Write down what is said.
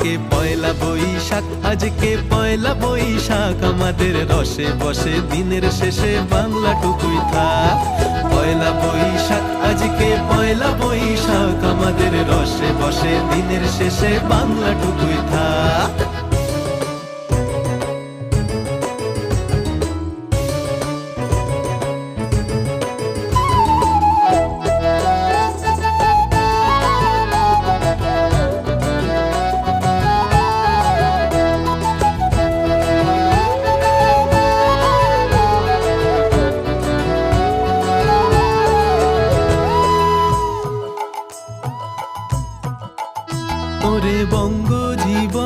আজকে পয়লা বৈশাখ, আজকে পয়লা বৈশাখ, আমাদের রসে বসে দিনের শেষে বাংলাটুকুই থাক। পয়লা বৈশাখ, আজকে পয়লা বৈশাখ, আমাদের রসে বসে দিনের শেষে বাংলাটুকুই থাক। ওরে বঙ্গ জীবন